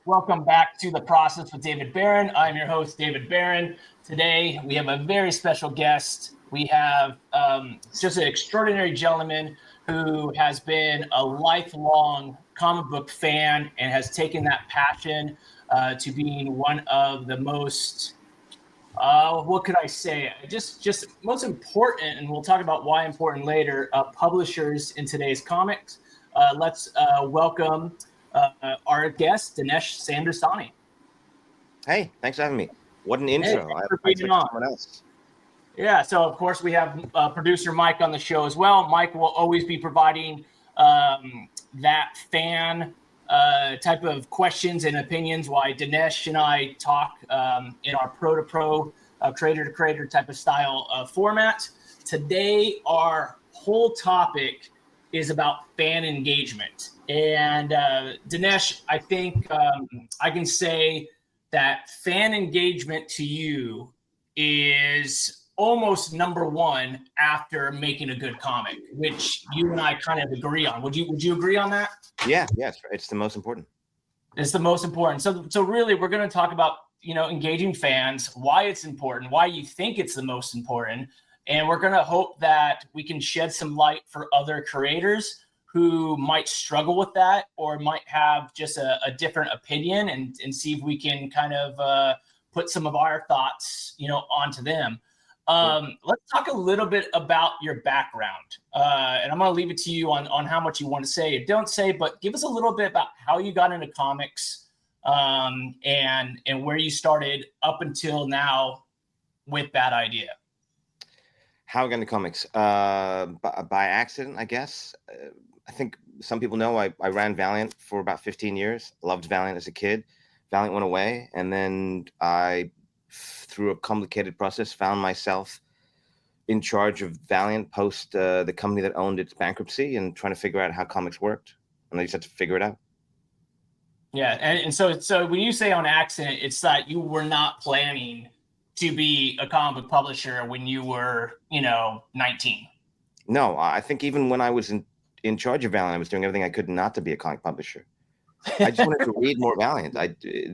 Welcome back to The Process with David Barron. I'm your host, David Barron. Today, we have a very special guest. We have just an extraordinary gentleman who has been a lifelong comic book fan and has taken that passion to being one of the most, what could I say? Just most important, and we'll talk about why important later, publishers in today's comics. Let's welcome our guest, Dinesh Shamdasani. Hey, thanks for having me. What an intro. Hey, for being on. Someone else. Yeah, so of course we have producer Mike on the show as well. Mike will always be providing that fan type of questions and opinions while Dinesh and I talk in our pro-to-pro, creator-to-creator type of style format. Today, our whole topic is about fan engagement. And Dinesh, I think I can say that fan engagement to you is almost number one after making a good comic, which you and I kind of agree on. Would you agree on that? Yeah, it's the most important. It's the most important. So really, we're going to talk about engaging fans, why it's important, why you think it's the most important, and we're going to hope that we can shed some light for other creators who might struggle with that or might have just a different opinion and see if we can kind of put some of our thoughts, onto them. Let's talk a little bit about your background. And I'm going to leave it to you on how much you want to say or don't say, but give us a little bit about how you got into comics and where you started up until now with that idea. How I got into comics? By accident, I guess. I think some people know I ran Valiant for about 15 years. Loved Valiant as a kid. Valiant went away, and then I, through a complicated process, found myself in charge of Valiant post the company that owned its bankruptcy and trying to figure out how comics worked. And I just had to figure it out. Yeah, and so when you say on accident, it's that you were not planning to be a comic book publisher when you were, 19. No, I think even when I was in charge of Valiant, I was doing everything I could not to be a comic publisher. I just wanted to read more Valiant.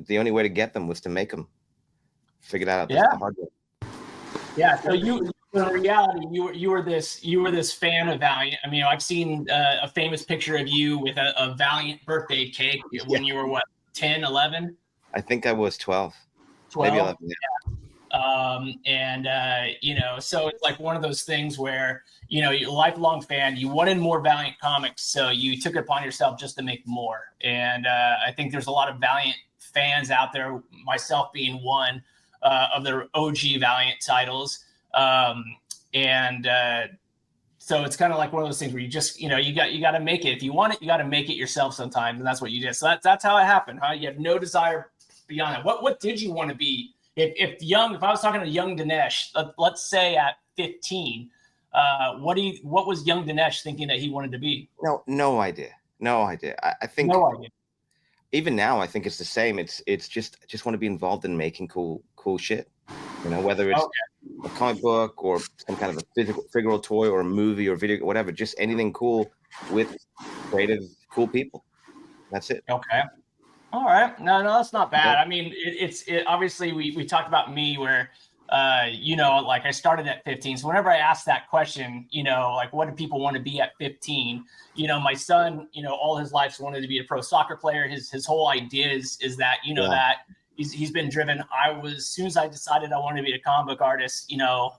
The only way to get them was to make them. Figured out the hard way. Yeah. So in reality, you were this fan of Valiant. I mean, I've seen a famous picture of you with a Valiant birthday cake when you were 10, 11? I think I was 12. 12? Maybe 11. Yeah. So it's like one of those things where, you're a lifelong fan, you wanted more Valiant comics, so you took it upon yourself just to make more. And I think there's a lot of Valiant fans out there, myself being one of the OG Valiant titles. So it's kind of like one of those things where you just, you got to make it. If you want it, you got to make it yourself sometimes. And that's what you did. So that's how it happened, huh? You have no desire beyond it. What did you want to be? If I was talking to young Dinesh, let's say at 15, what was young Dinesh thinking that he wanted to be? No idea. I think no idea. Even now, I think it's the same. It's just want to be involved in making cool shit. Whether it's a comic book or some kind of a figural toy or a movie or video, whatever, just anything cool with creative, cool people. That's it. Okay. All right. No, that's not bad. I mean, it's obviously we talked about me where, like I started at 15. So whenever I ask that question, like what do people want to be at 15? My son, all his life's wanted to be a pro soccer player. His whole idea is that, that he's been driven. As soon as I decided I wanted to be a comic book artist,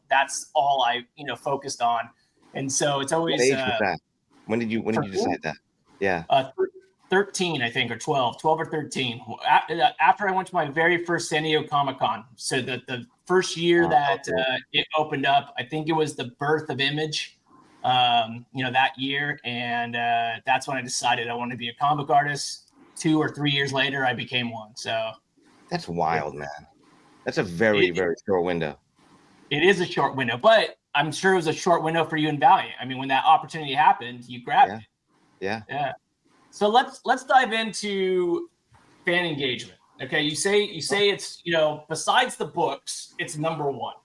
that's all I, focused on. And so it's always. What age was that? When did you decide that? Yeah. 13, I think, or 12 or 13. After I went to my very first San Diego Comic-Con. So the first year that it opened up, I think it was the birth of Image, that year. And that's when I decided I wanted to be a comic artist. 2 or 3 years later, I became one. So that's wild, man. That's a very, very short window. It is a short window, but I'm sure it was a short window for you in Valiant. I mean, when that opportunity happened, you grabbed it. Yeah. So let's dive into fan engagement. Okay, you say it's besides the books, it's number one,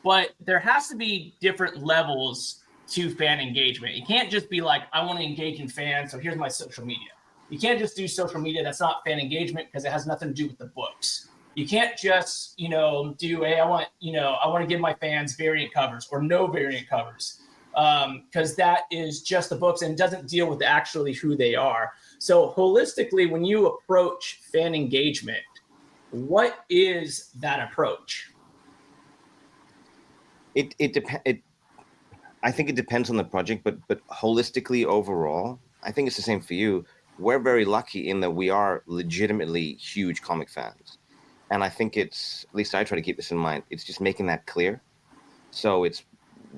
but there has to be different levels to fan engagement. You can't just be like, I want to engage in fans, so here's my social media. You can't just do social media. That's not fan engagement because it has nothing to do with the books. You can't just, do, hey, I want to give my fans variant covers or no variant covers, because that is just the books and doesn't deal with actually who they are. So holistically, when you approach fan engagement, what is that approach? It depends. I think it depends on the project, but holistically overall, I think it's the same for you. We're very lucky in that we are legitimately huge comic fans. And I think it's, at least I try to keep this in mind, it's just making that clear. So it's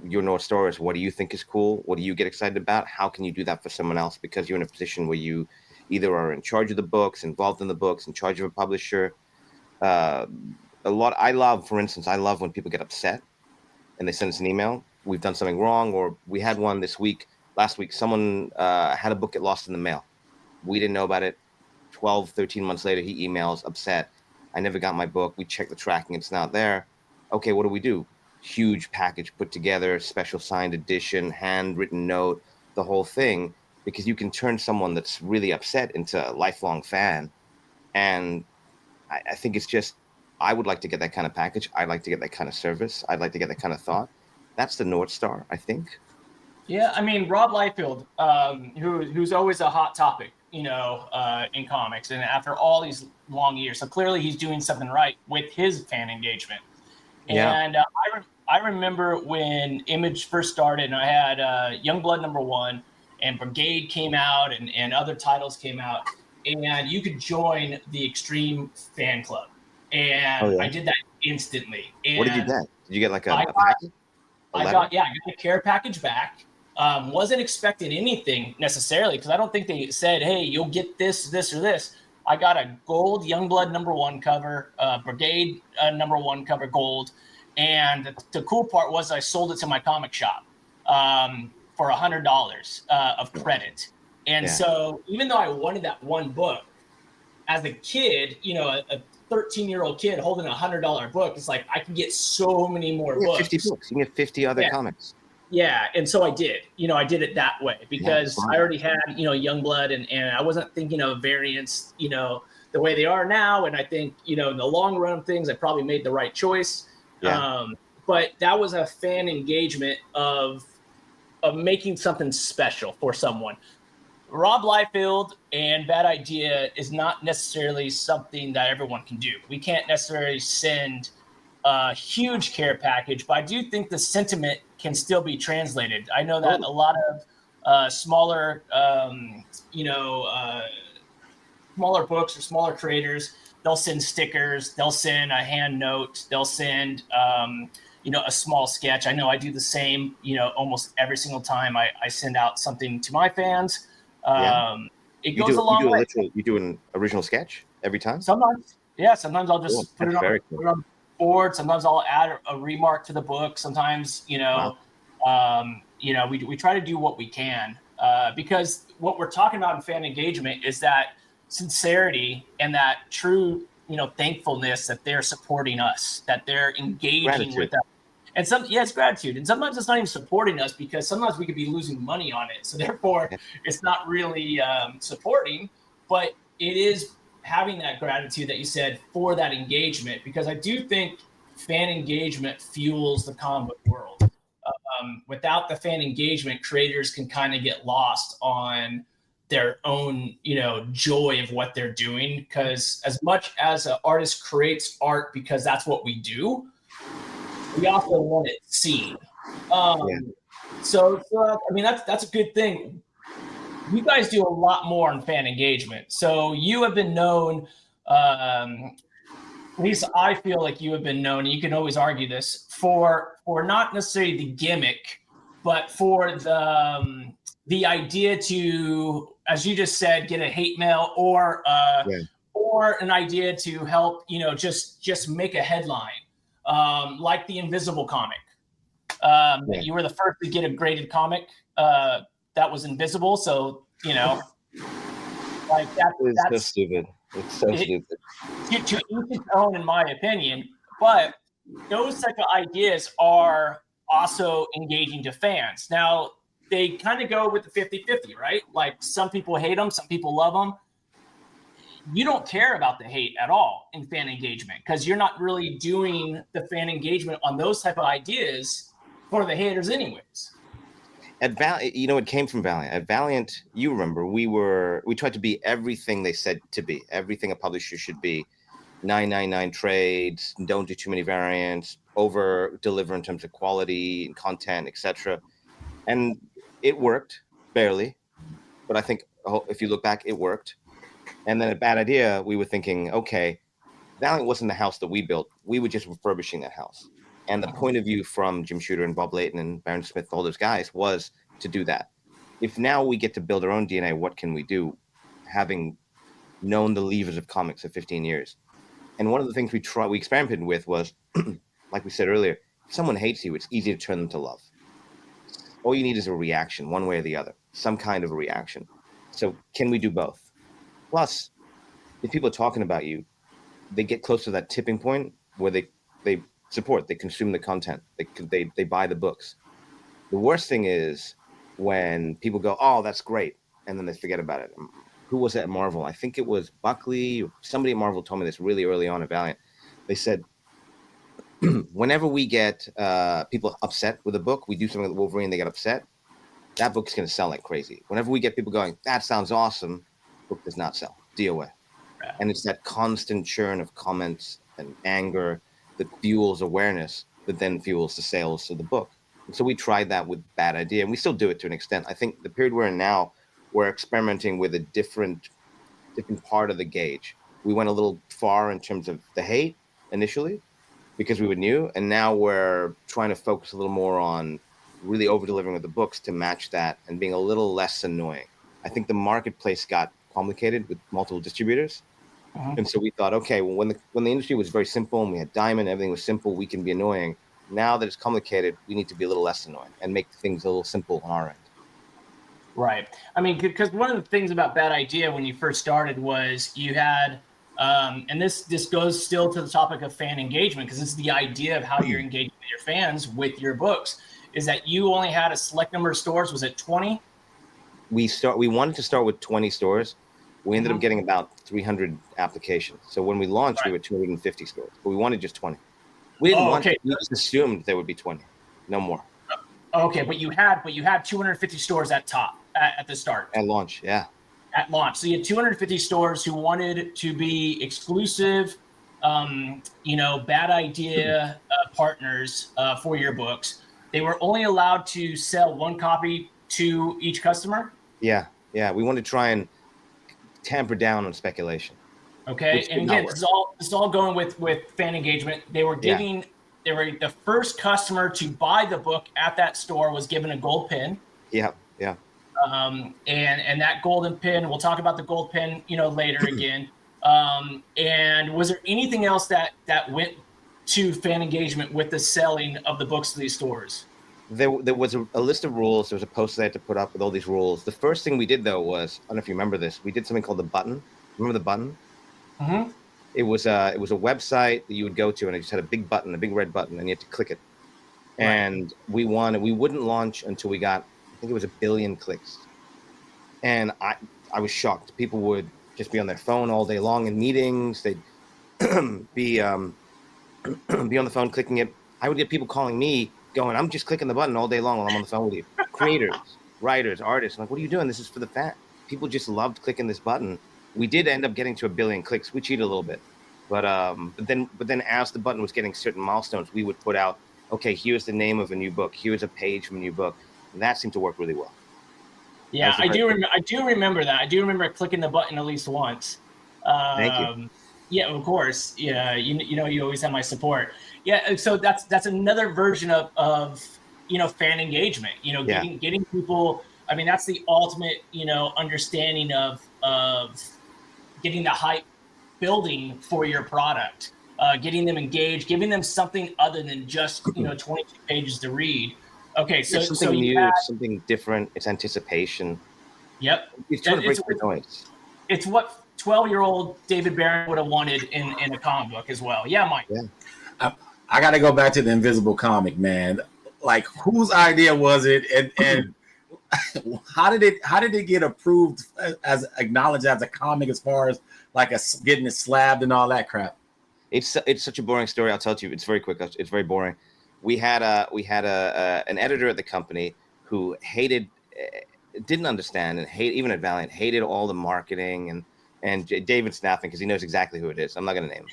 your North Star is, what do you think is cool? What do you get excited about? How can you do that for someone else? Because you're in a position where you either are in charge of the books, involved in the books, in charge of a publisher. I love when people get upset and they send us an email. We've done something wrong, or we had one last week, someone had a book get lost in the mail. We didn't know about it. 12, 13 months later, he emails upset. I never got my book. We checked the tracking. It's not there. Okay, what do? Huge package put together, special signed edition, handwritten note, the whole thing, because you can turn someone that's really upset into a lifelong fan. And I think it's just, I would like to get that kind of package. I'd like to get that kind of service. I'd like to get that kind of thought. That's the North Star, I think. Yeah, I mean, Rob Liefeld, who's always a hot topic, in comics, and after all these long years, so clearly he's doing something right with his fan engagement. Yeah. And I remember when Image first started, and I had Youngblood #1, and Brigade came out, and other titles came out, and you could join the Extreme fan club, and I did that instantly. And what did you get? Did you get like a package? I got a care package back. Wasn't expecting anything necessarily, because I don't think they said, hey, you'll get this, this, or this. I got a gold Youngblood #1 cover, Brigade #1 cover gold. And the cool part was I sold it to my comic shop for $100 of credit. And so even though I wanted that one book, as a kid, a 13-year-old kid holding a $100 book, it's like I can get so many more books. 50 books. You can get 50 other comics. Yeah, and so I did. I did it that way because I already had, Youngblood, and I wasn't thinking of variants, the way they are now. And I think, in the long run of things, I probably made the right choice. Yeah. But that was a fan engagement of making something special for someone. Rob Liefeld and Bad Idea is not necessarily something that everyone can do. We can't necessarily send a huge care package, but I do think the sentiment can still be translated. I know that a lot of smaller, smaller books or smaller creators, they'll send stickers, they'll send a hand note, they'll send, a small sketch. I know I do the same, almost every single time I send out something to my fans. It goes a long way. You do an original sketch every time? Sometimes, Sometimes I'll just put it on the board. Sometimes I'll add a remark to the book. Sometimes, we try to do what we can because what we're talking about in fan engagement is that sincerity and that true, thankfulness that they're supporting us, that they're engaging with us. And it's gratitude. And sometimes it's not even supporting us because sometimes we could be losing money on it. So therefore, it's not really supporting, but it is having that gratitude that you said for that engagement, because I do think fan engagement fuels the comic world. Without the fan engagement, creators can kind of get lost on their own, joy of what they're doing. Because as much as an artist creates art because that's what we do, we also want it seen. So I mean, that's a good thing. You guys do a lot more on fan engagement. So you have been known, at least I feel like you have been known, and you can always argue this, for not necessarily the gimmick, but for the idea to, as you just said, get a hate mail or an idea to help, just make a headline. Like the Invisible comic. You were the first to get a graded comic that was invisible. So, like that's so stupid. It's so stupid. To each its own, in my opinion. But those type of ideas are also engaging to fans. Now, they kind of go with the 50-50, right? Like some people hate them, some people love them. you don't care about the hate at all in fan engagement because you're not really doing the fan engagement on those type of ideas for the haters anyways. At Valiant, it came from Valiant. At Valiant, you remember, we tried to be everything they said to be, everything a publisher should be. 999 trades, don't do too many variants, over deliver in terms of quality and content, etc. And it worked barely, but I think if you look back, it worked. And then at Bad Idea, we were thinking, okay, Valiant wasn't the house that we built. We were just refurbishing that house. And the point of view from Jim Shooter and Bob Layton and Baron Smith, all those guys, was to do that. If now we get to build our own DNA, what can we do, having known the levers of comics for 15 years? And one of the things we experimented with was, like we said earlier, if someone hates you, it's easy to turn them to love. All you need is a reaction, one way or the other, some kind of a reaction. So can we do both? Plus, if people are talking about you, they get close to that tipping point where they support, they consume the content, they buy the books. The worst thing is when people go, oh, that's great, and then they forget about it. Who was it at Marvel? I think it was Buckley. Somebody at Marvel told me this really early on at Valiant. They said, whenever we get people upset with a book, we do something with Wolverine, they get upset, that book's going to sell like crazy. Whenever we get people going, that sounds awesome, book does not sell. DOA. And it's that constant churn of comments and anger that fuels awareness that then fuels the sales of the book. And so we tried that with Bad Idea, and we still do it to an extent. I think the period we're in now, we're experimenting with a different part of the gauge. We went a little far in terms of the hate initially because we were new, and now we're trying to focus a little more on really over-delivering with the books to match that and being a little less annoying. I think the marketplace got complicated with multiple distributors. And so we thought, okay, well, when the industry was very simple and we had Diamond, everything was simple, we can be annoying. Now that it's complicated, we need to be a little less annoying and make things a little simple on our end. Right. I mean, because one of the things about Bad Idea when you first started was you had, and this goes still to the topic of fan engagement, because this is the idea of how you're engaging with your fans with your books, is that you only had a select number of stores. Was it 20? We wanted to start with 20 stores. We ended up getting about 300 applications. So when we launched, we were 250 stores, but we wanted just 20. We didn't want to, we just assumed there would be 20, no more. Okay, but you had 250 stores at the start. At launch, yeah. At launch. So you had 250 stores who wanted to be exclusive, Bad Idea partners for your books. They were only allowed to sell one copy to each customer? Yeah. We want to try and tamper down on speculation. Okay, and again, this is all going with fan engagement. They were the first customer to buy the book at that store was given a gold pin. Yeah. And that golden pin, we'll talk about the gold pin, later again. And was there anything else that went to fan engagement with the selling of the books to these stores? There was a list of rules. There was a post they had to put up with all these rules. The first thing we did, though, was, I don't know if you remember this, we did something called the button. Remember the button? Mm-hmm. It was a website that you would go to, and it just had a big button, a big red button, and you had to click it. Right. And we wouldn't launch until we got, I think it was 1 billion clicks. And I was shocked. People would just be on their phone all day long in meetings. They'd be on the phone clicking it. I would get people calling me going, I'm just clicking the button all day long while I'm on the phone with you. Creators, writers, artists. I'm like, what are you doing? This is for the fan. People just loved clicking this button. We did end up getting to 1 billion clicks. We cheated a little bit. But then as the button was getting certain milestones, we would put out, okay, here's the name of a new book. Here's a page from a new book. And that seemed to work really well. Yeah, I do remember that. I do remember clicking the button at least once. Thank you. Yeah, of course. Yeah, you always have my support. Yeah, so that's another version of fan engagement. Getting people. I mean, that's the ultimate understanding of getting the hype building for your product, getting them engaged, giving them something other than just 22 pages to read. Okay, so something new, something different. It's anticipation. Yep, it's trying to break the noise. It's what 12-year-old David Barron would have wanted in a comic book as well. Yeah, Mike. Yeah. I got to go back to the Invisible comic, man. Like, whose idea was it? And how did it get approved as acknowledged as a comic as far as like getting it slabbed and all that crap? It's such a boring story. I'll tell it to you. It's very quick. It's very boring. We had an editor at the company who didn't understand and even at Valiant hated all the marketing and David's snapping because he knows exactly who it is. I'm not going to name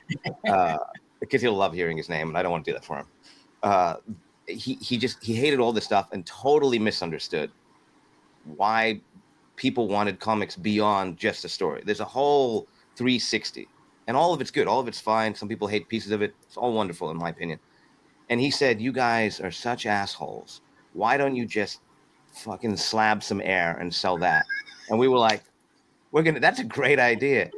him because he'll love hearing his name and I don't want to do that for him. He hated all this stuff and totally misunderstood why people wanted comics beyond just a story. There's a whole 360 and all of it's good. All of it's fine. Some people hate pieces of it. It's all wonderful in my opinion. And he said, you guys are such assholes. Why don't you just fucking slab some air and sell that? And we were like, that's a great idea.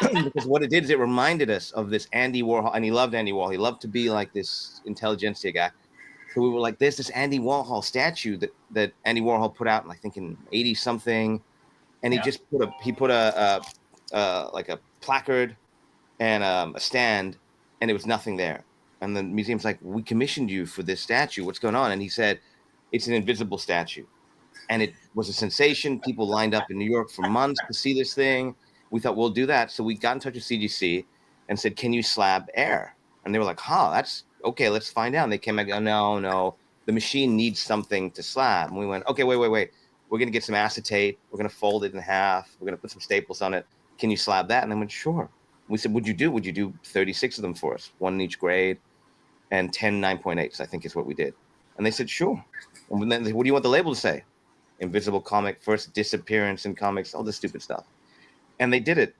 Because what it did is it reminded us of this Andy Warhol, and he loved Andy Warhol. He loved to be like this intelligentsia guy. So we were like, there's this Andy Warhol statue that Andy Warhol put out, I think in 80 something. And he just put a like a placard and a stand, and it was nothing there. And the museum's like, we commissioned you for this statue. What's going on? And he said, it's an invisible statue. And it was a sensation. People lined up in New York for months to see this thing. We thought, we'll do that. So we got in touch with CGC and said, can you slab air? And they were like, that's okay. Let's find out. And they came back, no, the machine needs something to slab. And we went, okay, wait. We're going to get some acetate. We're going to fold it in half. We're going to put some staples on it. Can you slab that? And they went, sure. We said, would you do 36 of them for us? One in each grade and 10 9.8s, I think is what we did. And they said, sure. And then what do you want the label to say? Invisible comic, first disappearance in comics, all this stupid stuff. And they did it,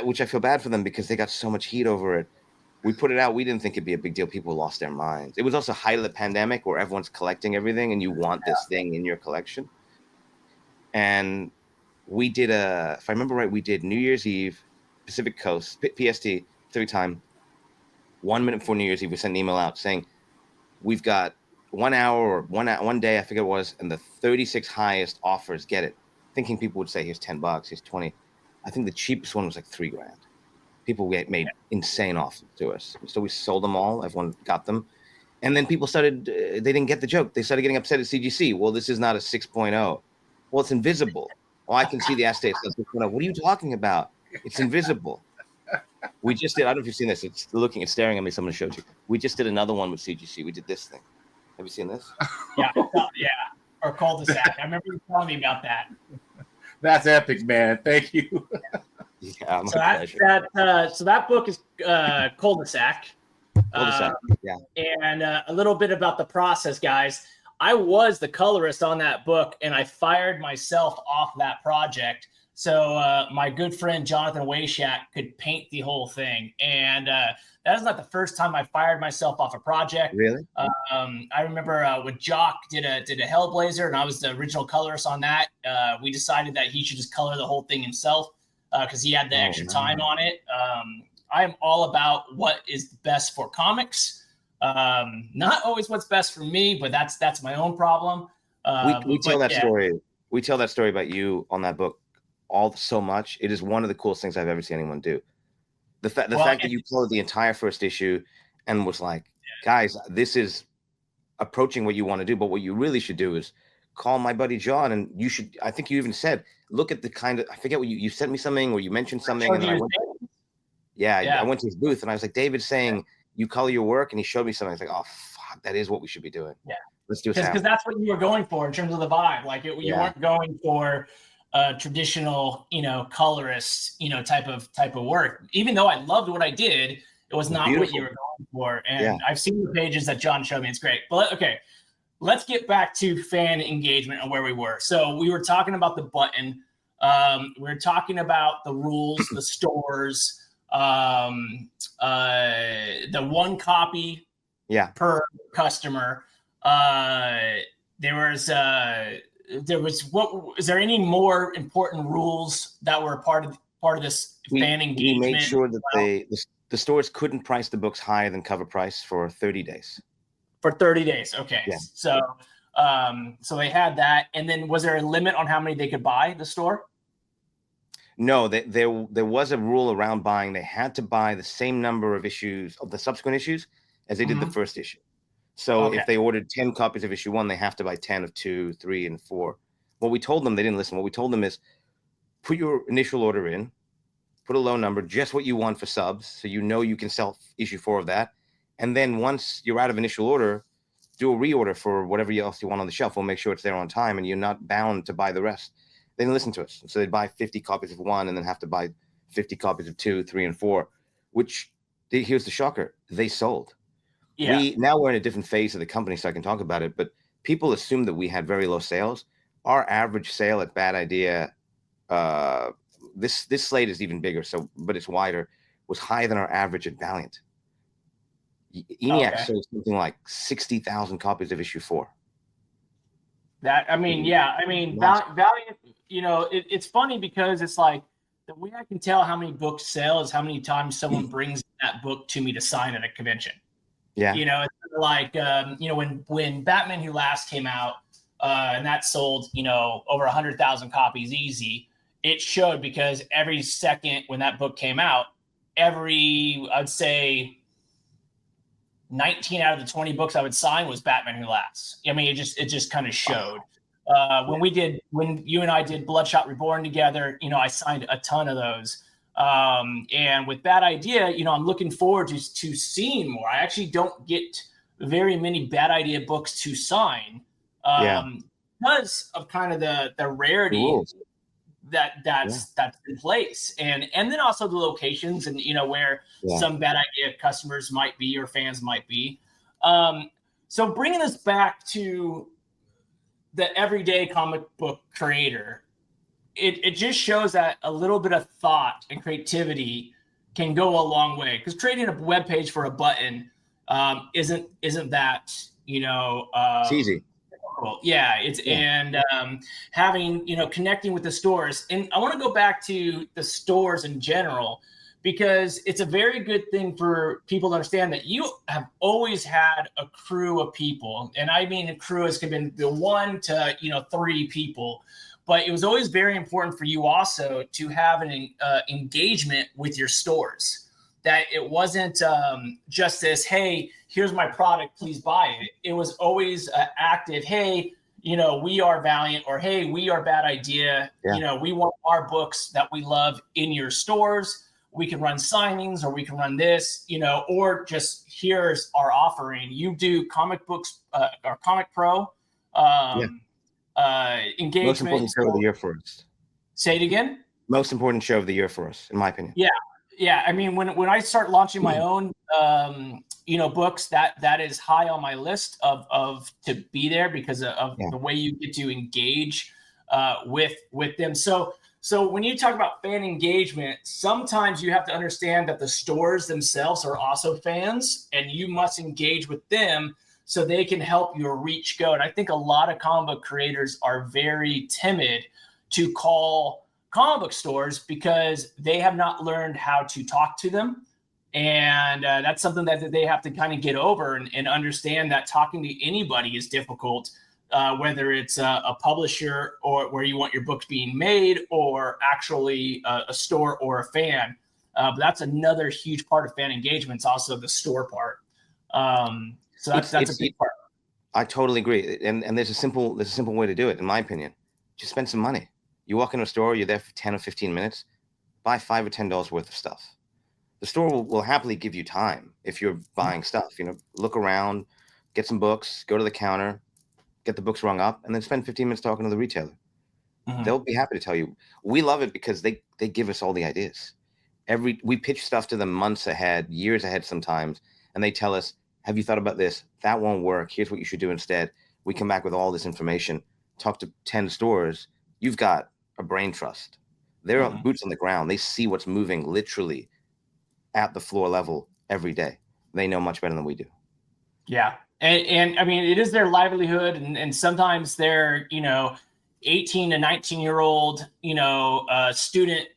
which I feel bad for them because they got so much heat over it. We put it out. We didn't think it'd be a big deal. People lost their minds. It was also height of the pandemic where everyone's collecting everything and you want this thing in your collection. And we did if I remember right, we did New Year's Eve, Pacific Coast, PST, Pacific time. 1 minute before New Year's Eve, we sent an email out saying, we've got 1 hour or one day, I forget it was, and the 36 highest offers get it. Thinking people would say, here's $10, here's 20. I think the cheapest one was like $3,000. People made insane offers to us. So we sold them all. Everyone got them. And then people started, they didn't get the joke. They started getting upset at CGC. Well, this is not a 6.0. Well, it's invisible. Oh, I can see the acetate. What are you talking about? It's invisible. We just did, I don't know if you've seen this. It's staring at me. Someone showed you. We just did another one with CGC. We did this thing. Have you seen this? Yeah. Or cul-de-sac. I remember you telling me about that. That's epic, man. Thank you. Yeah, so that book is cul-de-sac. Cul-de-sac. Yeah. And a little bit about the process, guys. I was the colorist on that book, and I fired myself off that project. So my good friend Jonathan Wayshack could paint the whole thing. And that is not the first time I fired myself off a project. Really? I remember when Jock did a Hellblazer, and I was the original colorist on that. We decided that he should just color the whole thing himself because he had the extra time on it. I am all about what is best for comics. Not always what's best for me, but that's my own problem. We tell that story. We tell that story about you on that book so much. It is one of the coolest things I've ever seen anyone do. The fact that you colored the entire first issue and was like, guys, this is approaching what you want to do, but what you really should do is call my buddy John, and you should, I think you even said, look at the kind of, I forget what you sent me something or you mentioned something. And I went to his booth and I was like, David's saying you color your work, and he showed me something. I was like, oh, fuck, that is what we should be doing. Yeah. Let's do it. Because that's what you were going for in terms of the vibe. Like you weren't going for traditional, colorist, type of work. Even though I loved what I did, it was not what you were going for. And I've seen the pages that John showed me. It's great. But okay, let's get back to fan engagement and where we were. So we were talking about the button. We were talking about the rules, the stores, the one copy per customer. Is there any more important rules that were part of this fan engagement? We made sure that the stores couldn't price the books higher than cover price for 30 days. For 30 days, okay. Yeah. So they had that, and then was there a limit on how many they could buy the store? No, there was a rule around buying. They had to buy the same number of issues of the subsequent issues as they did the first issue. So if they ordered 10 copies of issue 1, they have to buy 10 of 2, 3, and 4. What we told them, they didn't listen. What we told them is put your initial order in, put a low number, just what you want for subs, so you know you can sell issue 4 of that. And then once you're out of initial order, do a reorder for whatever else you want on the shelf. We'll make sure it's there on time, and you're not bound to buy the rest. They didn't listen to us. So they'd buy 50 copies of 1 and then have to buy 50 copies of 2, 3, and 4, which here's the shocker. They sold. Yeah. Now we're in a different phase of the company, so I can talk about it, but people assume that we had very low sales. Our average sale at Bad Idea, this slate is even bigger, but it's wider, was higher than our average at Valiant. ENIAC sold something like 60,000 copies of issue 4. Valiant, it's funny because it's like the way I can tell how many books sell is how many times someone brings that book to me to sign at a convention. Yeah. It's like, when Batman Who Laughs came out, and that sold, over 100,000 copies easy, it showed because every second when that book came out, I'd say 19 out of the 20 books I would sign was Batman Who Laughs. I mean, it just kind of showed. When you and I did Bloodshot Reborn together, I signed a ton of those. And with Bad Idea, I'm looking forward to seeing more. I actually don't get very many Bad Idea books to sign because of kind of the rarity that's in place, and then also the locations and where some Bad Idea customers might be or fans might be. So bringing us back to the everyday comic book creator, it just shows that a little bit of thought and creativity can go a long way, because creating a web page for a button isn't that it's easy. Yeah, and having connecting with the stores. And I want to go back to the stores in general, because it's a very good thing for people to understand that you have always had a crew of people, and I mean a crew has been the 1 to 3 people, but it was always very important for you also to have an engagement with your stores. That it wasn't just this, hey, here's my product, please buy it. It was always active, hey, we are Valiant, or hey, we are Bad Idea. Yeah. We want our books that we love in your stores. We can run signings, or we can run this, or just here's our offering. You do comic books or Comic Pro engagement. Most important show of the year for us. Say it again? Most important show of the year for us, in my opinion. Yeah. I mean, when I start launching my own, books, that is high on my list of to be there, because of the way you get to engage with them. So when you talk about fan engagement, sometimes you have to understand that the stores themselves are also fans, and you must engage with them so they can help your reach go. And I think a lot of comic book creators are very timid to call comic book stores because they have not learned how to talk to them. And that's something that they have to kind of get over and understand that talking to anybody is difficult, whether it's a publisher or where you want your books being made, or actually a store or a fan. But that's another huge part of fan engagement. It's also the store part. So that's a big part. I totally agree. And there's a simple way to do it, in my opinion. Just spend some money. You walk into a store, you're there for 10 or 15 minutes, buy $5 or $10 worth of stuff. The store will happily give you time if you're buying stuff. Look around, get some books, go to the counter, get the books rung up, and then spend 15 minutes talking to the retailer. Mm-hmm. They'll be happy to tell you. We love it because they give us all the ideas. We pitch stuff to them months ahead, years ahead sometimes, and they tell us, have you thought about this? That won't work. Here's what you should do instead. We come back with all this information, talk to 10 stores. You've got a brain trust. They're boots on the ground. They see what's moving literally at the floor level every day. They know much better than we do. Yeah. And I mean, it is their livelihood. And sometimes they're, 18 to 19-year-old, student,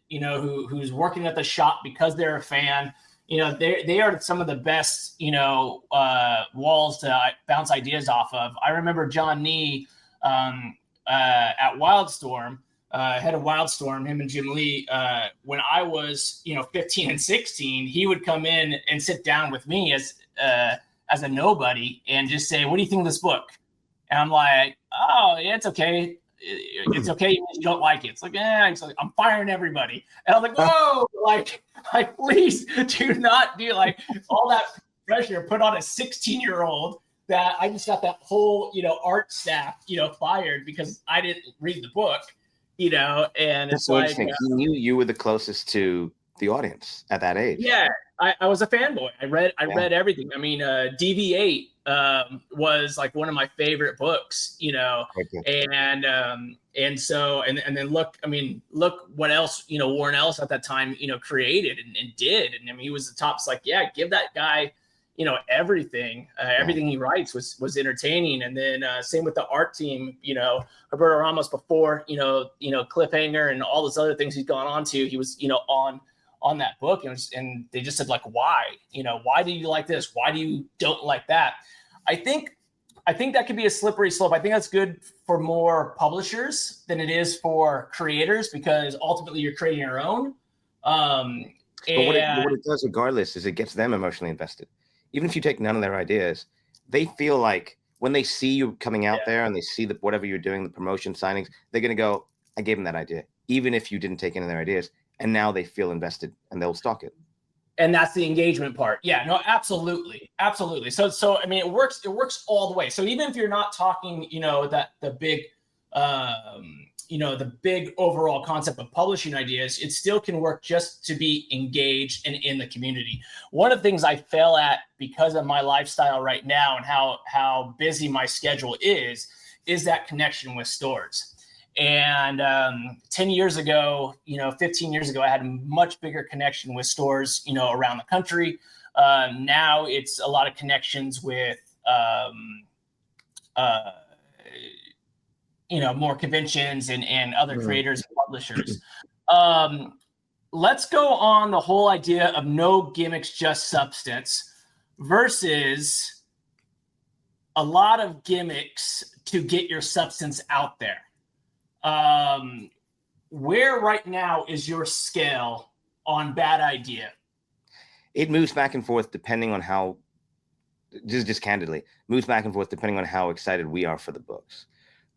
who's working at the shop because they're a fan. They are some of the best, walls to bounce ideas off of. I remember John Nee at Wildstorm, head of Wildstorm, him and Jim Lee, when I was, 15 and 16, he would come in and sit down with me as a nobody and just say, what do you think of this book? And I'm like, oh, yeah, it's okay. it's okay if you don't like it. It's like, it's like, I'm firing everybody. And I was like, whoa, like please do not do like all that pressure put on a 16-year-old that I just got that whole, art staff, fired because I didn't read the book, and That's it's so like, interesting. He knew you were the closest to the audience at that age. yeah, I was a fanboy. I read everything. I mean, DV8 was like one of my favorite books, and then look what else, Warren Ellis at that time, created and did. And I mean, he was the top. It's like, yeah, give that guy, everything. Everything he writes was entertaining. And then same with the art team, Roberto Ramos before, Cliffhanger and all those other things he's gone on to. He was, on that book, and they just said, like, why do you like this? Why do you don't like that? I think that could be a slippery slope. I think that's good for more publishers than it is for creators, because ultimately you're creating your own. But what it does regardless is it gets them emotionally invested. Even if you take none of their ideas, they feel like when they see you coming out there and they see whatever you're doing, the promotion signings, they're going to go, I gave them that idea, even if you didn't take any of their ideas. And now they feel invested and they'll stalk it. And that's the engagement part. Yeah, no, absolutely. Absolutely. So I mean, it works all the way. So even if you're not talking, that the big, the big overall concept of publishing ideas, it still can work just to be engaged and in the community. One of the things I fail at because of my lifestyle right now and how busy my schedule is that connection with stores. And 10 years ago, 15 years ago, I had a much bigger connection with stores, around the country. Now it's a lot of connections with, more conventions and other creators and publishers. Let's go on the whole idea of no gimmicks, just substance versus a lot of gimmicks to get your substance out there. Where right now is your scale on bad idea? It moves back and forth depending on how, just candidly, moves back and forth depending on how excited we are for the books.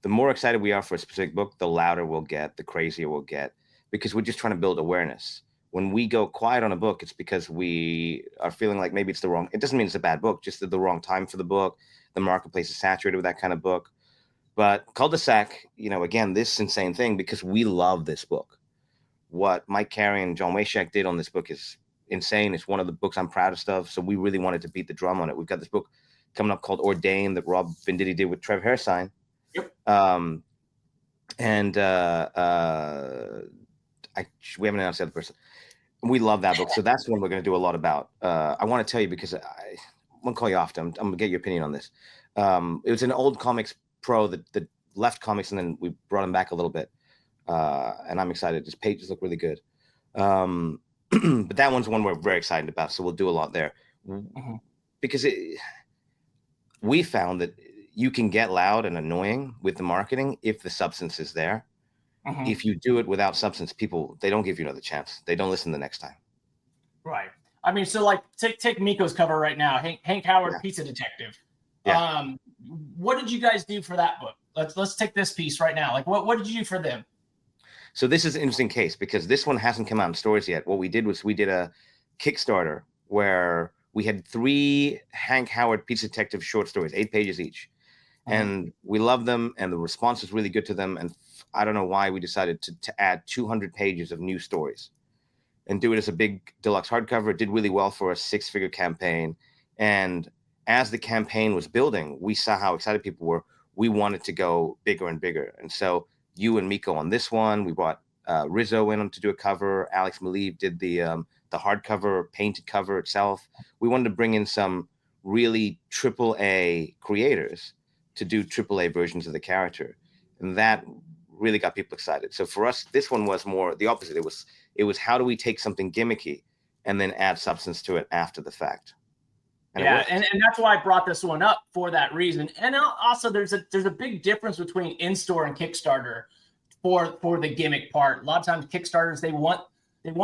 The more excited we are for a specific book, the louder we'll get, the crazier we'll get, because we're just trying to build awareness. When we go quiet on a book, it's because we are feeling like maybe it's it doesn't mean it's a bad book, just the wrong time for the book. The marketplace is saturated with that kind of book. But Cul-de-sac, again, this insane thing, because we love this book. What Mike Carey and John Washak did on this book is insane. It's one of the books I'm proudest of. So we really wanted to beat the drum on it. We've got this book coming up called Ordained that Rob Venditti did with Trev Hairsign. Yep. We haven't announced the other person. We love that book. So that's one we're going to do a lot about. I want to tell you because I won't call you after. I'm going to get your opinion on this. It was an old comics pro that left comics, and then we brought him back a little bit, and I'm excited. His pages look really good, but that one's one we're very excited about, so we'll do a lot there. Because we found that you can get loud and annoying with the marketing if the substance is there. If you do it without substance, people, they don't give you another chance. They don't listen the next time. Right. I mean, so like take Miko's cover right now, Hank Howard, Pizza Detective. Yeah. What did you guys do for that book? Let's take this piece right now. Like, what did you do for them? So this is an interesting case because this one hasn't come out in stores yet. What we did was we did a Kickstarter where we had 3 Hank Howard Pizza Detective short stories, 8 pages each. And we loved them, and the response was really good to them. And I don't know why we decided to add 200 pages of new stories and do it as a big deluxe hardcover. It did really well for a 6-figure campaign. And as the campaign was building, we saw how excited people were. We wanted to go bigger and bigger. And so you and Miko on this one, we brought Rizzo in to do a cover. Alex Maleev did the hardcover, painted cover itself. We wanted to bring in some really AAA creators to do AAA versions of the character. And that really got people excited. So for us, this one was more the opposite. It was how do we take something gimmicky and then add substance to it after the fact. And and that's why I brought this one up for that reason. And also there's a big difference between in-store and Kickstarter for the gimmick part. A lot of times Kickstarters, they want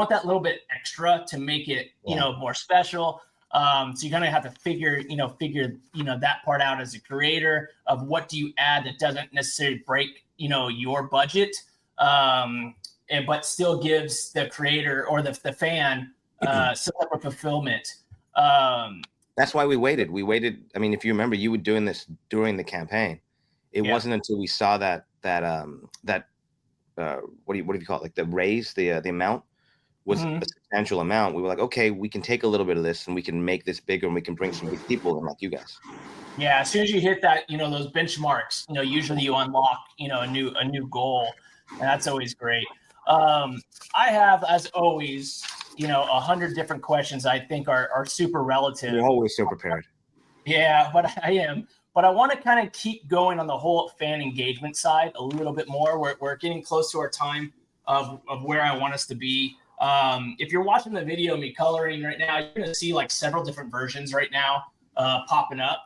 that little bit extra to make it, more special. So you kind of have to figure that part out as a creator of what do you add that doesn't necessarily break your budget, but still gives the creator or the fan some type of fulfillment. That's why we waited. I mean, if you remember, you were doing this during the campaign. It wasn't until we saw that what do you call it? Like the raise, the amount was a substantial amount. We were like, okay, we can take a little bit of this and we can make this bigger and we can bring some big people in like you guys. Yeah, as soon as you hit that, those benchmarks, usually you unlock, a new goal, and that's always great. I have, as always, 100 different questions I think are super relative. You're always so prepared. Yeah, but I am. But I want to kind of keep going on the whole fan engagement side a little bit more. We're getting close to our time of where I want us to be. If you're watching the video of me coloring right now, you're going to see like several different versions right now popping up.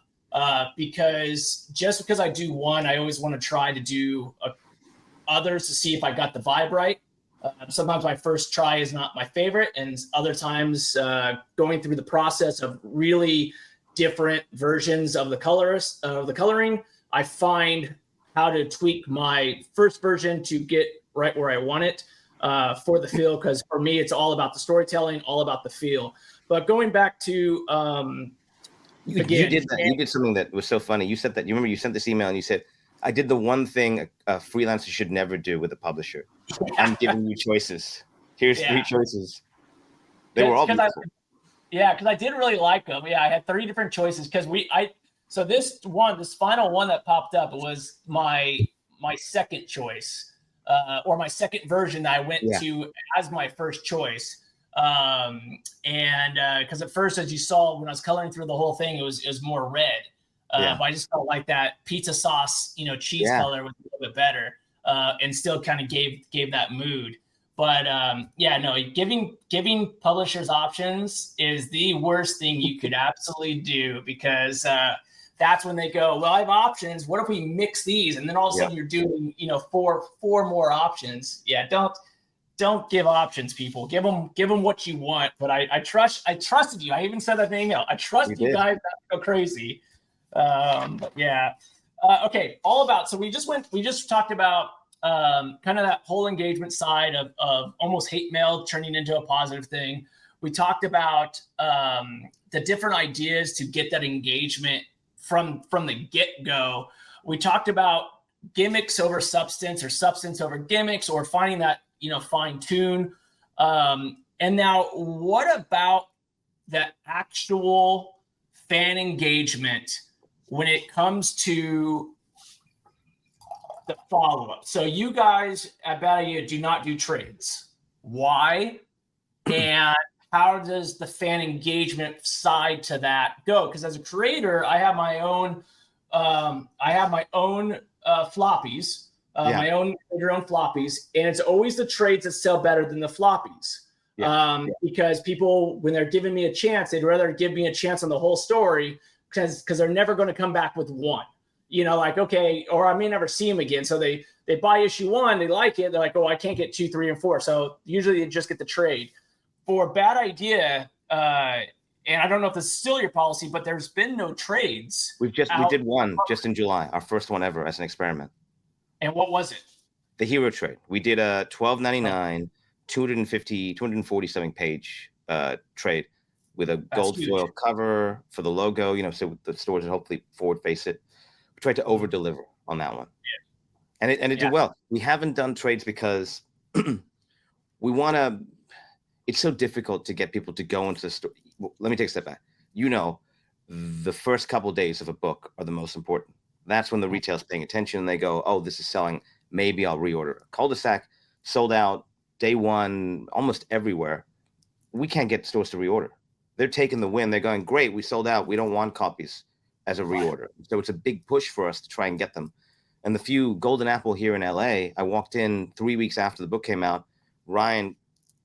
Because just because I do one, I always want to try to do others to see if I got the vibe right. Sometimes my first try is not my favorite, and other times going through the process of really different versions of the coloring, I find how to tweak my first version to get right where I want it for the feel. Because for me, it's all about the storytelling, all about the feel. But going back to you did something that was so funny. You said that, you remember you sent this email and you said, I did the one thing a freelancer should never do with a publisher. I'm giving you choices. Here's 3 choices. They were all beautiful. Because I did really like them. Yeah, I had 3 different choices so this final one that popped up was my second choice, or my second version that I went to as my first choice. And because at first, as you saw when I was coloring through the whole thing, it was more red. But I just felt like that pizza sauce, cheese color was a little bit better, and still kind of gave that mood. But giving publishers options is the worst thing you could absolutely do, because that's when they go, well, I have options. What if we mix these? And then all of a sudden you're doing, 4 more options. Yeah, don't give options, people. Give them what you want. But I trusted you. I even said that in the email. I trust you guys not to go crazy. But yeah. Okay. So we just talked about kind of that whole engagement side of almost hate mail turning into a positive thing. We talked about the different ideas to get that engagement from the get-go. We talked about gimmicks over substance, or substance over gimmicks, or finding that, fine tune. And now what about the actual fan engagement when it comes to the follow-up? So you guys at Bad Idea do not do trades. Why? And how does the fan engagement side to that go? Because as a creator, I have my own floppies, my own floppies, and it's always the trades that sell better than the floppies. Because people, when they're giving me a chance, they'd rather give me a chance on the whole story, because they're never going to come back with one. Okay, or I may never see them again. So they buy issue 1, they like it, they're like, oh, I can't get 2, 3, and 4. So usually they just get the trade. For Bad Idea, and I don't know if this is still your policy, but there's been no trades. We did one just in July, our first one ever as an experiment. And what was it? The hero trade. We did a $12.99, 240 something page trade with a gold foil cover for the logo, so the stores would hopefully forward face it. We tried to over deliver on that one. And it did well. We haven't done trades because we want to. It's so difficult to get people to go into the store. Let me take a step back. The first couple of days of a book are the most important. That's when the retail's paying attention and they go, oh, this is selling. Maybe I'll reorder. Cul-de-sac sold out day 1 almost everywhere. We can't get stores to reorder. They're taking the win. They're going, great, we sold out. We don't want copies as a reorder. So it's a big push for us to try and get them. And the few Golden Apple here in LA, I walked in 3 weeks after the book came out. Ryan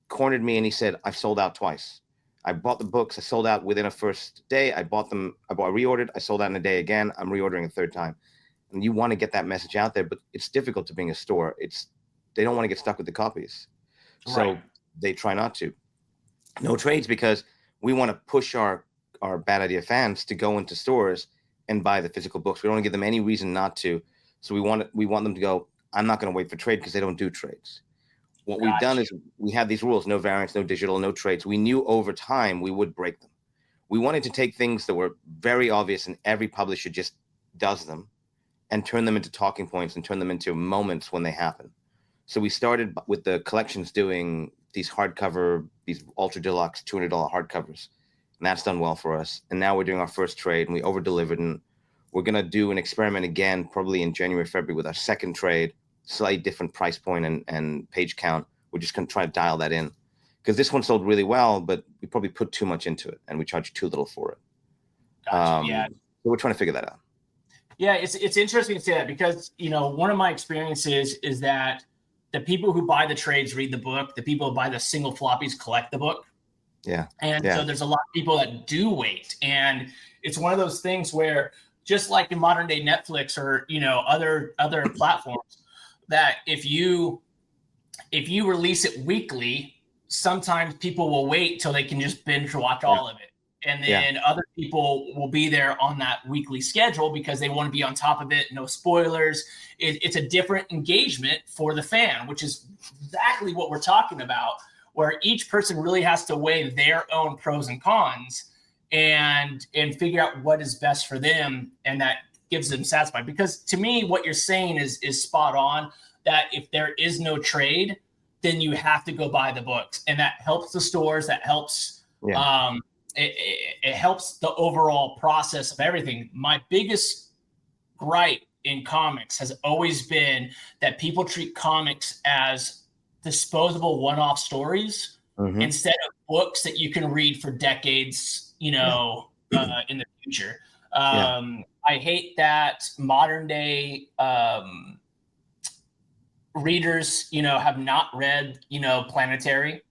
cornered me and he said, I've sold out twice. I bought the books. I sold out within a first day. I reordered. I sold out in a day again. I'm reordering a 3rd time. And you want to get that message out there, but it's difficult to being a store. They don't want to get stuck with the copies. So they try not to. No trades, because we want to push our Bad Idea fans to go into stores and buy the physical books. We don't want to give them any reason not to. So we want them to go, I'm not going to wait for trade because they don't do trades. What we've done is we have these rules: no variants, no digital, no trades. We knew over time we would break them. We wanted to take things that were very obvious and every publisher just does them, and turn them into talking points and turn them into moments when they happen. So we started with the collections doing these hardcover, these ultra deluxe $200 hardcovers, and that's done well for us. And now we're doing our first trade, and we over delivered, and we're going to do an experiment again, probably in January, February, with our second trade, slightly different price point and page count. We're just going to try to dial that in, because this one sold really well, but we probably put too much into it and we charged too little for it. Gotcha. Yeah. So we're trying to figure that out. Yeah, it's interesting to say that, because, you know, one of my experiences is that the people who buy the trades read the book. The people who buy the single floppies collect the book. Yeah. And so there's a lot of people that do wait. And it's one of those things where, just like in modern day Netflix or, you know, other platforms, that if you release it weekly, sometimes people will wait till they can just binge watch all of it. And then other people will be there on that weekly schedule because they want to be on top of it. No spoilers. It's a different engagement for the fan, which is exactly what we're talking about, where each person really has to weigh their own pros and cons and figure out what is best for them. And that gives them satisfied. Because to me, what you're saying is spot on, that if there is no trade, then you have to go buy the books. And that helps the stores. That helps, it helps the overall process of everything. My biggest gripe in comics has always been that people treat comics as disposable one-off stories instead of books that you can read for decades, you know, in the future. I hate that modern day readers, you know, have not read, you know, Planetary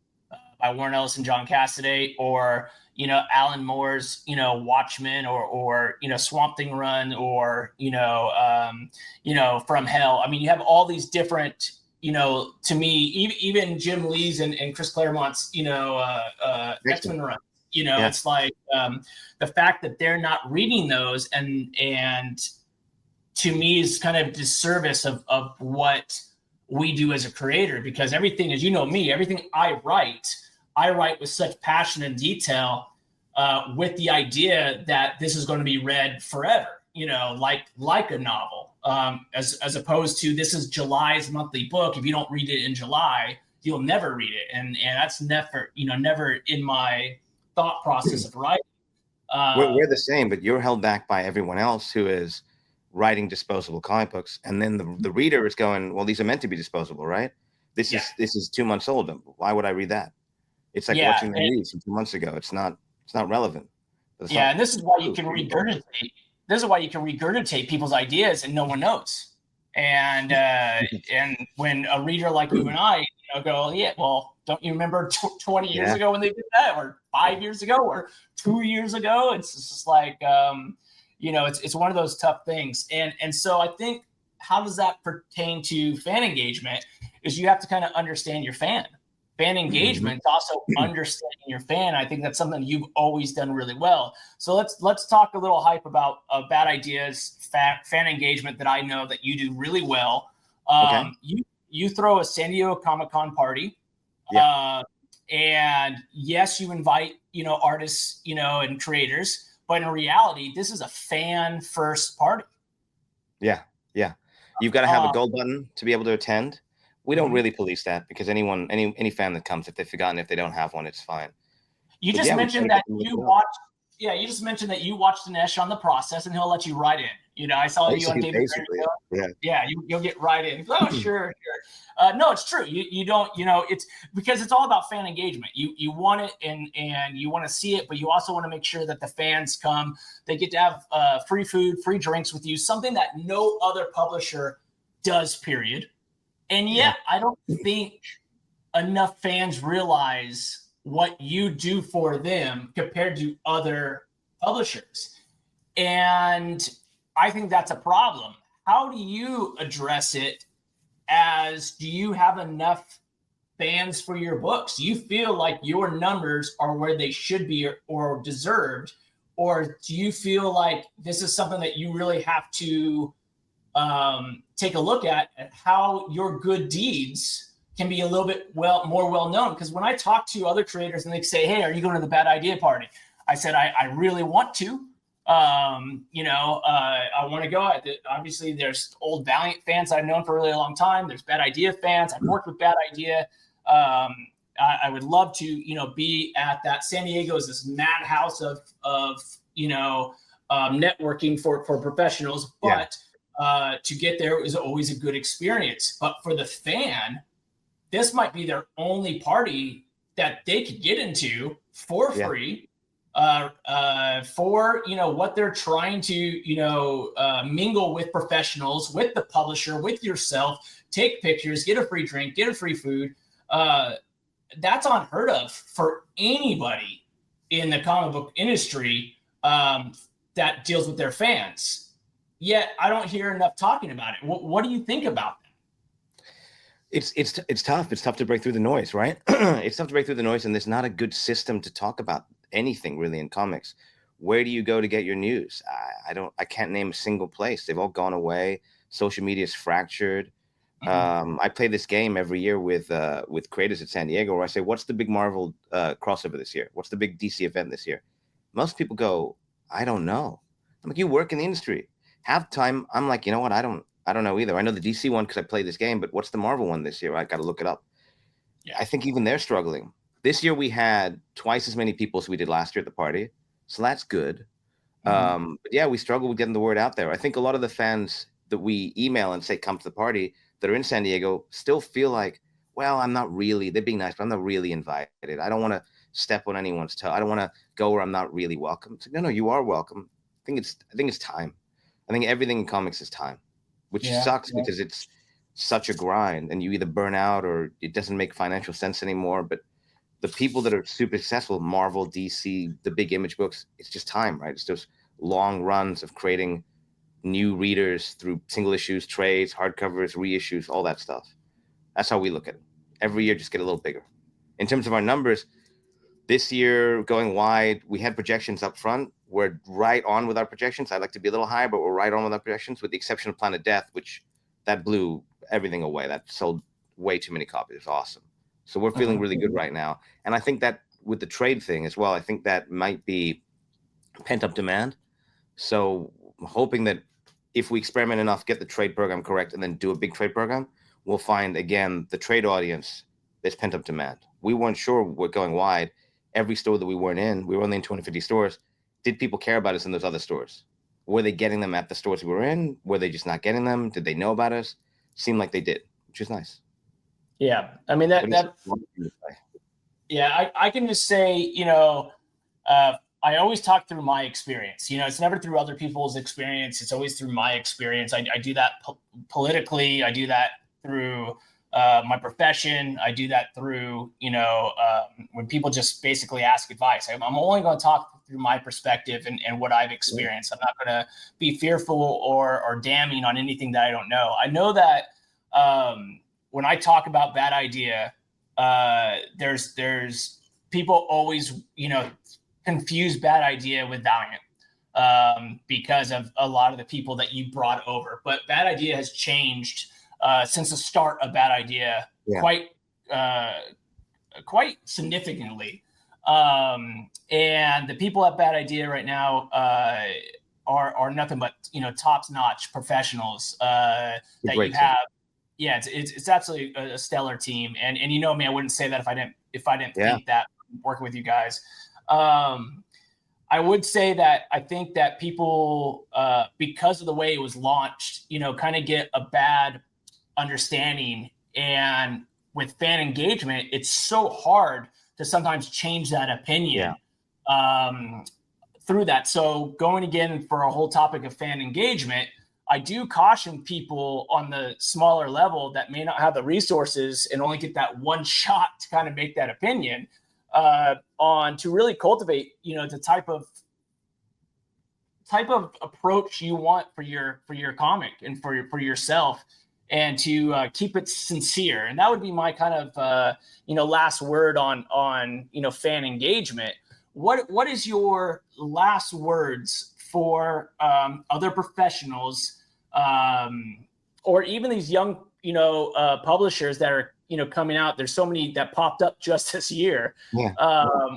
by Warren Ellis and John Cassaday, or, you know, Alan Moore's, you know, Watchmen, or you know, Swamp Thing Run, or, you know, From Hell. I mean, you have all these different, you know, to me, even Jim Lee's and Chris Claremont's, you know, X-Men run. You know, it's like the fact that they're not reading those, and to me is kind of disservice of what we do as a creator, because everything, as you know me, everything I write with such passion and detail, with the idea that this is going to be read forever, you know, like a novel, as opposed to, this is July's monthly book. If you don't read it in July, you'll never read it. And that's never in my thought process of writing. We're the same, but you're held back by everyone else who is writing disposable comic books, and then the reader is going, well, these are meant to be disposable, right? This is 2 months old. Why would I read that? It's like watching the news from 2 months ago. It's not relevant. And this is why you can regurgitate. This is why you can regurgitate people's ideas and no one knows. And and when a reader like you and I, you know, go, well, don't you remember 20 years ago when they did that, or 5 years ago, or 2 years ago? It's just like, you know, it's one of those tough things. And so I think, how does that pertain to fan engagement, is you have to kind of understand your fan. Fan engagement is also understanding your fan. I think that's something you've always done really well. So let's talk a little hype about Bad Ideas fan engagement that I know that you do really well. You throw a San Diego Comic-Con party. And yes, you invite, you know, artists, you know, and creators, but in reality, this is a fan first party. Yeah. You've got to have a gold button to be able to attend. We don't really police that, because any fan that comes, if they've forgotten, if they don't have one, it's fine. You just mentioned that you watched. Yeah, you just mentioned that you watched Dinesh on the process, and he'll let you write in. You know, I saw you on David. You'll get right in. Oh, sure. No, it's true. You don't. You know, it's because it's all about fan engagement. You want it, and you want to see it, but you also want to make sure that the fans come. They get to have free food, free drinks with you, something that no other publisher does. Period. And yet, I don't think enough fans realize what you do for them compared to other publishers. And I think that's a problem. How do you address it? Do you have enough fans for your books? Do you feel like your numbers are where they should be or deserved? Or do you feel like this is something that you really have to take a look at how your good deeds can be a little bit more well known. Because when I talk to other creators and they say, "Hey, are you going to the Bad Idea party?" I said, I really want to. I want to go. Obviously, there's old Valiant fans I've known for a really long time. There's Bad Idea fans. I've worked with Bad Idea. I would love to, be at that. San Diego is this madhouse of networking for professionals, but to get there is always a good experience. But for the fan, this might be their only party that they could get into for free. For what they're trying to mingle with professionals, with the publisher, with yourself, take pictures, get a free drink, get a free food. That's unheard of for anybody in the comic book industry that deals with their fans. Yet I don't hear enough talking about it. What do you think about that? It's tough. It's tough to break through the noise, right? It's tough to break through the noise, and there's not a good system to talk about anything really in comics. Where do you go to get your news? I can't name a single place. They've all gone away. Social media is fractured. I play this game every year with creators at San Diego where I say, what's the big Marvel crossover this year? What's the big DC event this year? Most people go, I don't know. I'm like, you work in the industry. Half the time I'm like, you know what? I don't know either. I know the DC one because I play this game, but what's the Marvel one this year? I got to look it up. Yeah. I think even they're struggling. This year we had twice as many people as we did last year at the party. So that's good. But yeah, we struggle with getting the word out there. I think a lot of the fans that we email and say, come to the party that are in San Diego still feel like, well, I'm not really, they're being nice, but I'm not really invited. I don't want to step on anyone's toe. I don't want to go where I'm not really welcome. It's like, no, you are welcome. I think it's time. I think everything in comics is time, which sucks because it's such a grind and you either burn out or it doesn't make financial sense anymore. But the people that are super successful, Marvel, DC, the big Image books, it's just time, right? It's those long runs of creating new readers through single issues, trades, hardcovers, reissues, all that stuff. That's how we look at it. Every year, just get a little bigger. In terms of our numbers, this year going wide, we had projections up front. We're right on with our projections. I'd like to be a little higher, but we're right on with our projections, with the exception of Planet Death, which that blew everything away. That sold way too many copies. It's awesome. So we're feeling really good right now. And I think that with the trade thing as well, I think that might be pent-up demand. So I'm hoping that if we experiment enough, get the trade program correct, and then do a big trade program, we'll find, again, the trade audience, there's pent-up demand. We weren't sure we're going wide. Every store that we weren't in, we were only in 250 stores. Did people care about us in those other stores? Were they getting them at the stores we were in? Were they just not getting them? Did they know about us? Seemed like they did, which is nice. Yeah, I mean I can just say, I always talk through my experience. It's never through other people's experience. It's always through my experience. I do that politically. I do that through my profession. I do that through, when people just basically ask advice. I'm only going to talk through my perspective and what I've experienced. I'm not going to be fearful or damning on anything that I don't know. I know that when I talk about Bad Idea, there's people always, confuse Bad Idea with Valiant because of a lot of the people that you brought over. But Bad Idea has changed since the start of Bad Idea quite significantly. And the people at Bad Idea right now are nothing but top-notch professionals that you have. Yeah, it's absolutely a stellar team, and me, I wouldn't say that if I didn't think that working with you guys. I would say that I think that people, because of the way it was launched, kind of get a bad understanding, and with fan engagement, it's so hard to sometimes change that opinion through that. So going again for a whole topic of fan engagement, I do caution people on the smaller level that may not have the resources and only get that one shot to kind of make that opinion on to really cultivate, the type of approach you want for your comic and for yourself, and to keep it sincere. And that would be my kind of last word on fan engagement. What is your last words for other professionals or even these young, publishers that are, coming out. There's so many that popped up just this year,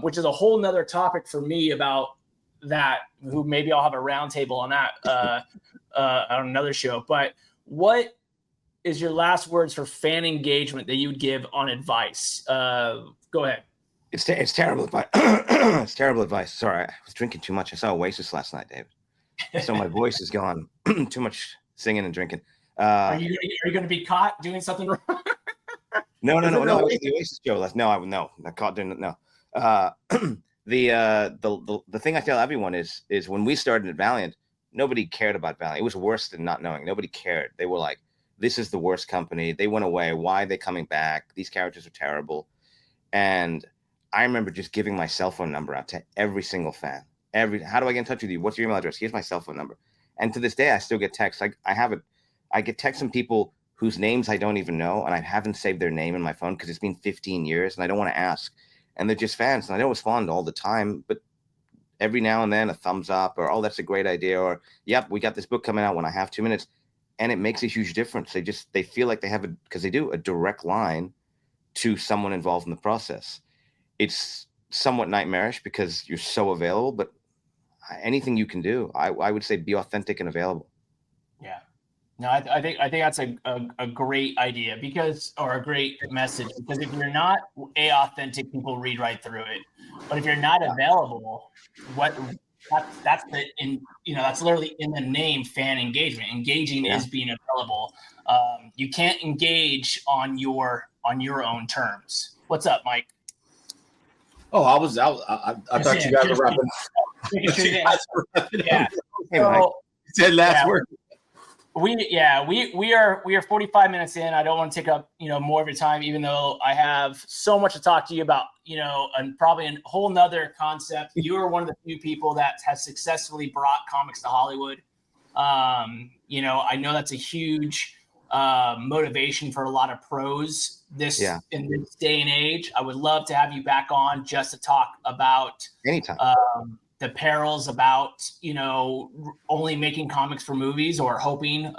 which is a whole nother topic for me about that, who maybe I'll have a roundtable on that on another show. But what is your last words for fan engagement that you would give on advice? Go ahead. It's terrible advice. It's terrible advice. Sorry, I was drinking too much. I saw Oasis last night, David. So my voice is gone. Too much singing and drinking. Are you going to be caught doing something wrong? No. I was at the Oasis show last. No, not caught doing it. No. The thing I tell everyone is when we started at Valiant, nobody cared about Valiant. It was worse than not knowing. Nobody cared. They were like, this is the worst company. They went away. Why are they coming back? These characters are terrible. And I remember just giving my cell phone number out to every single fan. How do I get in touch with you? What's your email address? Here's my cell phone number. And to this day, I still get texts. I get texts from people whose names I don't even know, and I haven't saved their name in my phone because it's been 15 years, and I don't want to ask. And they're just fans, and I don't respond all the time, but every now and then a thumbs up, or, oh, that's a great idea, or, yep, we got this book coming out when I have 2 minutes. And it makes a huge difference. They feel like they have a direct line to someone involved in the process. It's somewhat nightmarish because you're so available, but anything you can do, I would say be authentic and available. Yeah. No, I think that's a great idea or a great message, because if you're not authentic, people read right through it. But if you're not available, that's literally in the name, fan engagement. Engaging is being available. You can't engage on your own terms. What's up, Mike? Oh, I thought you guys were wrapping up. Yeah. Hey, Mike. You said last word. We are 45 minutes in. I don't want to take up more of your time, even though I have so much to talk to you about, and probably a whole nother concept. You are one of the few people that has successfully brought comics to Hollywood. I know that's a huge motivation for a lot of pros in this day and age. I would love to have you back on just to talk about anytime. The perils about, only making comics for movies or hoping.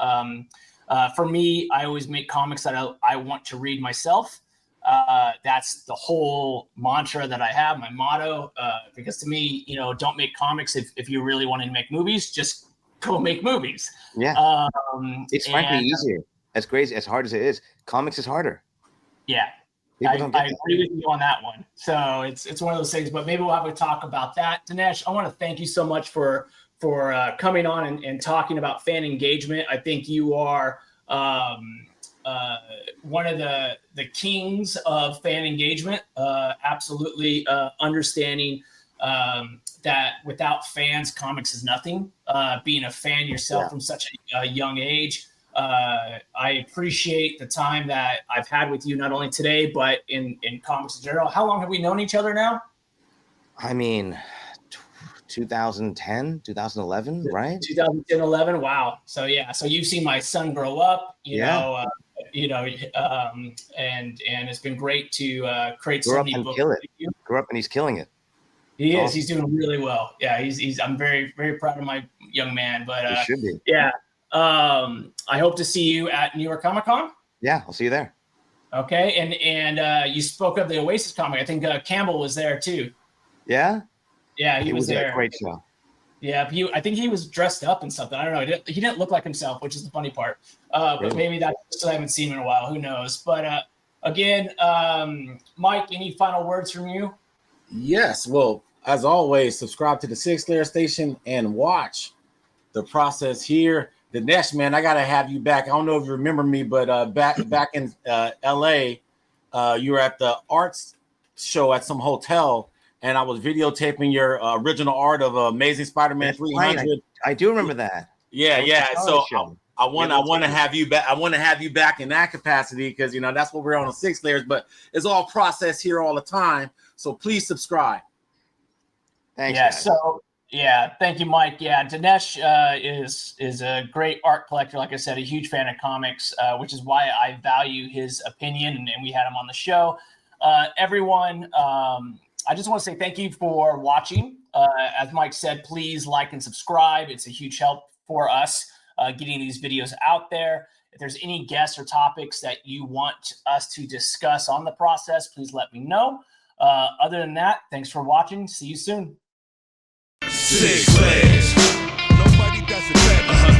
For me, I always make comics that I want to read myself. That's the whole mantra that I have, my motto, because to me, don't make comics if you really want to make movies, just go make movies. Yeah. It's frankly easier. As crazy, as hard as it is, comics is harder. Yeah. I agree with you on that one. So it's one of those things, but maybe we'll have a talk about that. Dinesh, I want to thank you so much for coming on and talking about fan engagement. I think you are one of the kings of fan engagement, absolutely understanding that without fans, comics is nothing. Being a fan yourself from such a young age, I appreciate the time that I've had with you, not only today, but in comics in general. How long have we known each other now? I mean, 2010, 2011, right? 2010, 11. Wow. So you've seen my son grow up, and it's been great to create so many books. Grew up and he's killing it. He is. Awesome. He's doing really well. Yeah. I'm very, very proud of my young man, but he should be. Yeah. I hope to see you at New York Comic Con. Yeah, I'll see you there. Okay, and you spoke of the Oasis comic. I think Campbell was there too. Yeah. Yeah, he was there. A great show. Yeah, I think he was dressed up in something. I don't know. He didn't look like himself, which is the funny part. But maybe that's just I haven't seen him in a while. Who knows? But again, Mike, any final words from you? Yes. Well, as always, subscribe to the Sig Slayers Station and watch the process here. Dinesh, man, I gotta have you back. I don't know if you remember me, but back in LA, you were at the arts show at some hotel, and I was videotaping your original art of Amazing Spider-Man 300. Right. I do remember that. Yeah. So I want to have you back. I want to have you back in that capacity because that's what we're on the Sig Slayers. But it's all process here all the time. So please subscribe. Thanks. Yeah. Guys. So. Yeah, thank you, Mike. Yeah, Dinesh is a great art collector. Like I said, a huge fan of comics, which is why I value his opinion, and we had him on the show. Everyone, I just want to say thank you for watching. As Mike said, please like and subscribe. It's a huge help for us. getting these videos out there. If there's any guests or topics that you want us to discuss on the process, please let me know. Other than that, thanks for watching. See you soon. Sig Slayers. Nobody does it better.